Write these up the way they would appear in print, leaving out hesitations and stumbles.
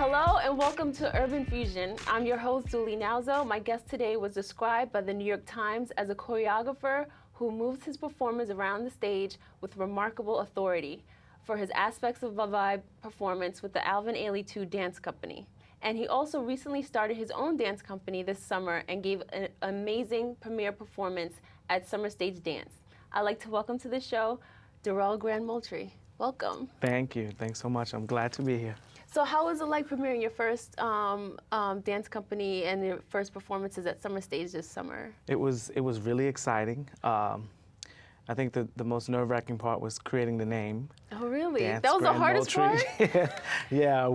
Hello and welcome to Urban Fusion. I'm your host, Julie Nalzo. My guest today was described by the New York Times as a choreographer who moves his performers around the stage with remarkable authority for his aspects of a vibe performance with the Alvin Ailey 2 Dance Company. And he also recently started his own dance company this summer and gave an amazing premiere performance at Summer Stage Dance. I'd like to welcome to the show Darrell Grand Moultrie. Welcome. Thank you. Thanks so much. I'm glad to be here. So how was it like premiering your first dance company and your first performances at Summer Stage this summer? It was really exciting. I think the most nerve-wracking part was creating the name. Oh, really? Dance That was Grand the hardest Moultrie. part? Yeah,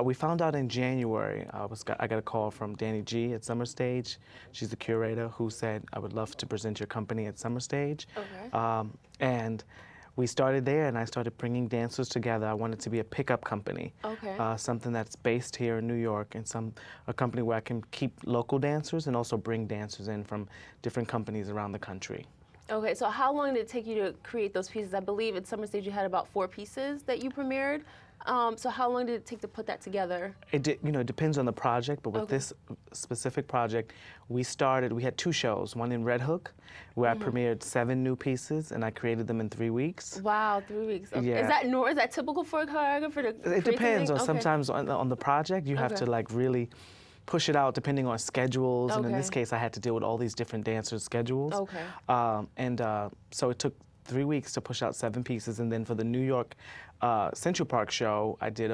we found out in January. I got a call from Danny G at Summer Stage. She's the curator who said, I would love to present your company at Summer Stage. Okay. And we started there, and I started bringing dancers together. I wanted to be a pickup company, Okay. Something that's based here in New York, and a company where I can keep local dancers and also bring dancers in from different companies around the country. Okay, so how long did it take you to create those pieces? I believe at Summer Stage you had about 4 pieces that you premiered. So how long did it take to put that together? It depends on the project, but with this specific project, we had 2 shows, one in Red Hook, where I premiered 7 new pieces, and I created them in 3 weeks. Wow, 3 weeks. Okay. Yeah. Is that typical for a choreographer to create It depends. something? Sometimes on the project, you have to like really push it out depending on schedules, and in this case, I had to deal with all these different dancers' schedules. Okay. So it took 3 weeks to push out 7 pieces, and then for the New York Central Park show, I did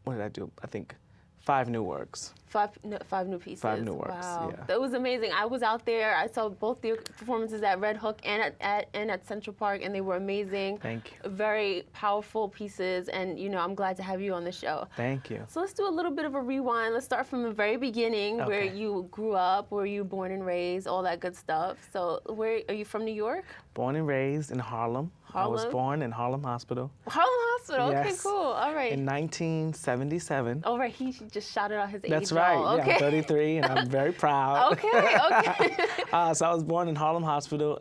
what did I do? I think 5 new works. 5 new pieces. 5 new works. Wow, Yeah. that was amazing. I was out there. I saw both the performances at Red Hook and at Central Park, and they were amazing. Thank you. Very powerful pieces, and I'm glad to have you on the show. Thank you. So let's do a little bit of a rewind. Let's start from the very beginning, where you grew up, where you were born and raised, all that good stuff. So where are you from? New York? Born and raised in Harlem. I was born in Harlem Hospital. Harlem Hospital. Yes. Okay, cool. All right. In 1977. Oh, right. He just shouted out his age. That's right. Okay. Yeah, I'm 33, and I'm very proud. Okay. So I was born in Harlem Hospital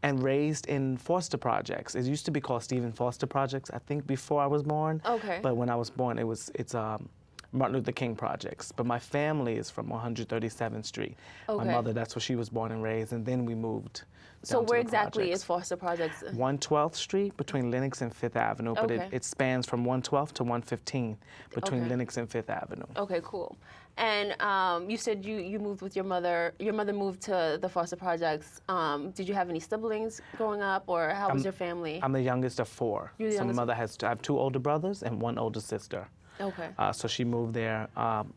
and raised in foster projects. It used to be called Stephen Foster Projects, I think, before I was born. Okay. But when I was born, it's Martin Luther King Projects. But my family is from 137th Street. Okay. My mother, that's where she was born and raised, and then we moved. So down to where the exactly projects. is Foster Projects? 112th Street between Lenox and Fifth Avenue, but it spans from 112th to 115 between Lenox and Fifth Avenue. Okay, cool. And you said you moved with your mother. Your mother moved to the Foster Projects. Did you have any siblings growing up, or how was your family? I'm the youngest of 4. You're the so my youngest? mother I have 2 older brothers and 1 older sister. Okay. So she moved there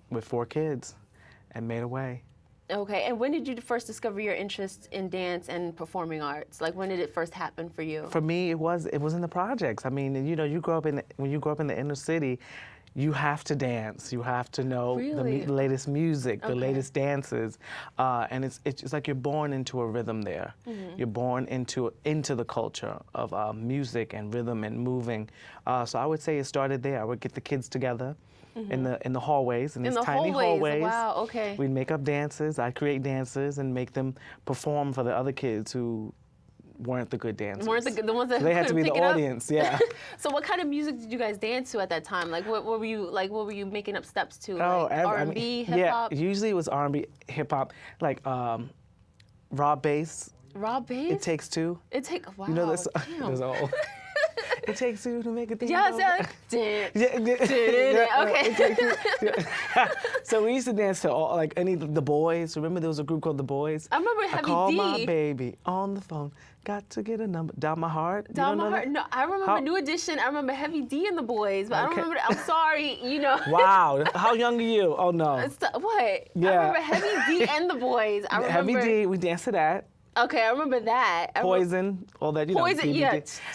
with 4 kids and made a way. Okay, and when did you first discover your interest in dance and performing arts? Like, when did it first happen for you? For me, it was in the projects. I mean, when you grow up in the inner city, you have to dance. You have to know Really? the latest music, the latest dances, and it's like you're born into a rhythm there. You're born into the culture of music and rhythm and moving. So I would say it started there. I would get the kids together. In the hallways, in these tiny hallways. Wow, okay. We'd make up dances. I'd create dances and make them perform for the other kids who weren't the good dancers. Weren't the ones that So they had to be the pick it up? audience, yeah. So what kind of music did you guys dance to at that time? Like, what were you making up steps to? Like R&B, hip hop? Yeah, usually it was R&B, hip hop, like raw bass. Raw bass? It Takes Two. Wow. You know this? Damn. There's all. It takes 2 to make a thing. Yeah, Okay. So we used to dance to all, like the Boys. Remember there was a group called the Boys? I remember Heavy I called D. my baby on the phone. Got to get a number. Down My Heart. Down My Heart. No, I remember New Edition. I remember Heavy D and the Boys, but I don't remember. I'm sorry, Wow. How young are you? Oh no. What? Yeah. I remember Heavy D and the Boys. I remember. Heavy D. We danced to that. Okay, I remember that. Poison, all that, Poison, BBD. yeah.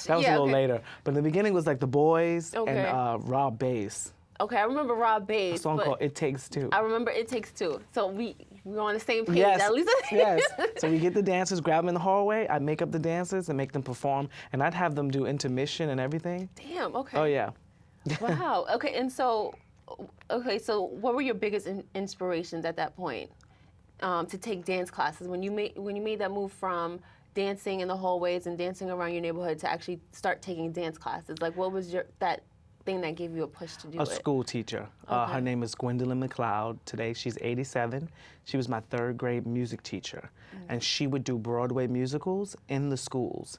That was a little later. But in the beginning was like the Boys and raw bass. Okay, I remember raw bass. A song called It Takes Two. I remember It Takes Two. So we're on the same page. Yes, At least. yes. So we get the dancers, grab them in the hallway. I'd make up the dancers and make them perform. And I'd have them do intermission and everything. Damn, okay. Oh, yeah. Wow, okay. And so what were your biggest inspirations at that point to take dance classes? When you made that move from dancing in the hallways and dancing around your neighborhood to actually start taking dance classes, like what was that thing that gave you a push to do A it? school teacher. Her name is Gwendolyn McLeod. Today she's 87. She was my third grade music teacher. And she would do Broadway musicals in the schools,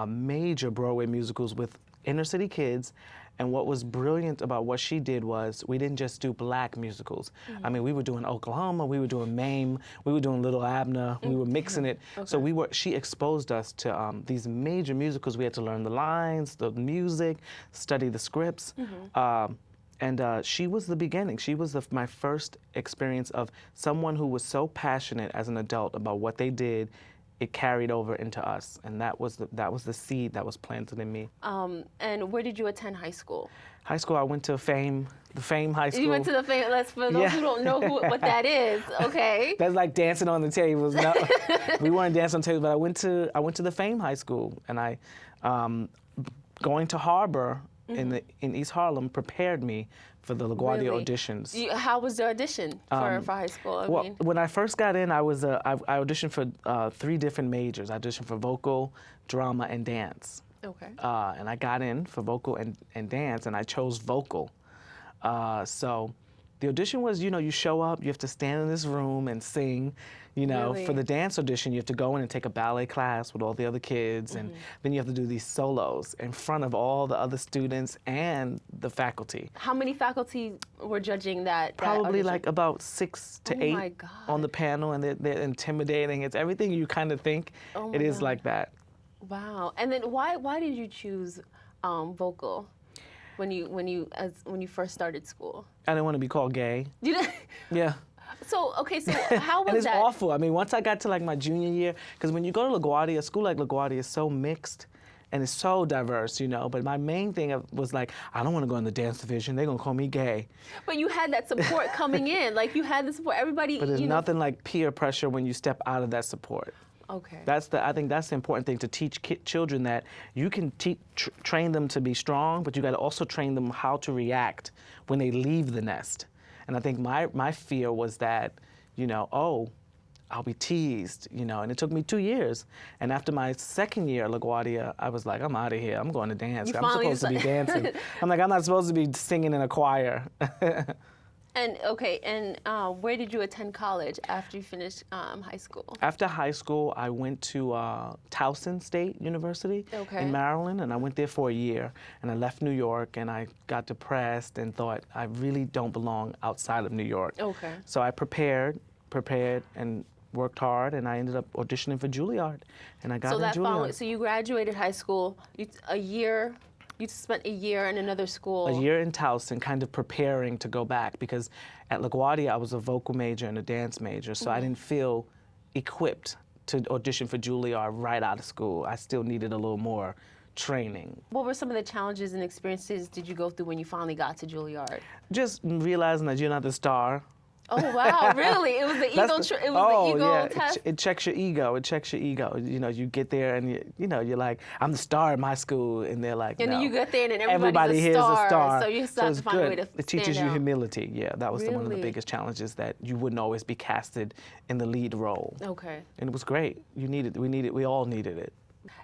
major Broadway musicals with inner city kids. And what was brilliant about what she did was we didn't just do black musicals. I mean, we were doing Oklahoma, we were doing Mame, we were doing Little Abner, we were mixing it. So she exposed us to these major musicals. We had to learn the lines, the music, study the scripts. And she was the beginning. She was my first experience of someone who was so passionate as an adult about what they did. It carried over into us, and that was the seed that was planted in me. And where did you attend high school? High school, I went to the Fame High School. You went to the Fame. For those who don't know what that is, okay. That's like dancing on the tables. No, we weren't dancing on tables, but I went to the Fame High School, and I going to Harbor in East Harlem prepared me for the LaGuardia auditions. How was the audition for high school? When I first got in, I auditioned for 3 different majors. I auditioned for vocal, drama, and dance. Okay. And I got in for vocal and dance, and I chose vocal. So the audition was, you show up, you have to stand in this room and sing. For the dance audition, you have to go in and take a ballet class with all the other kids, and then you have to do these solos in front of all the other students and the faculty. How many faculty were judging that? Probably like about 6 to 8 my God. on the panel, and they're intimidating. It's everything you kind of think it is like that. Wow. And then why did you choose vocal when you first started school? I didn't want to be called gay. You didn't? Yeah. So how was and it's that? awful. I mean, once I got to like my junior year, because when you go to LaGuardia, a school like LaGuardia is so mixed and it's so diverse, But my main thing was like, I don't want to go in the dance division. They're gonna call me gay. But you had that support coming in. Like you had the support. Everybody. But there's nothing like peer pressure when you step out of that support. Okay. I think that's the important thing, to teach children that you can train them to be strong, but you got to also train them how to react when they leave the nest. And I think my fear was that, I'll be teased, and it took me 2 years. And after my second year at LaGuardia, I was like, I'm out of here. I'm going to dance. I'm supposed to be dancing. I'm like, I'm not supposed to be singing in a choir. And where did you attend college after you finished high school? After high school, I went to Towson State University in Maryland, and I went there for a year. And I left New York, and I got depressed and thought, I really don't belong outside of New York. Okay. So I prepared, and worked hard, and I ended up auditioning for Juilliard, and I got in Juilliard. So you graduated high school, you spent a year in another school. A year in Towson, kind of preparing to go back, because at LaGuardia I was a vocal major and a dance major, so I didn't feel equipped to audition for Juilliard right out of school. I still needed a little more training. What were some of the challenges and experiences did you go through when you finally got to Juilliard? Just realizing that you're not the star. Oh wow! Really? It was the ego. The ego test. It checks your ego. You get there and you're like, I'm the star at my school, and they're like, and no. then you get there and everybody here's a star. So you still have to find a way to It teaches you out. humility. Yeah, that was one of the biggest challenges, that you wouldn't always be casted in the lead role. Okay. And it was great. We all needed it.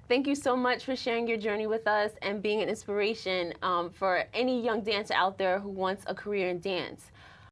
Thank you so much for sharing your journey with us and being an inspiration for any young dancer out there who wants a career in dance.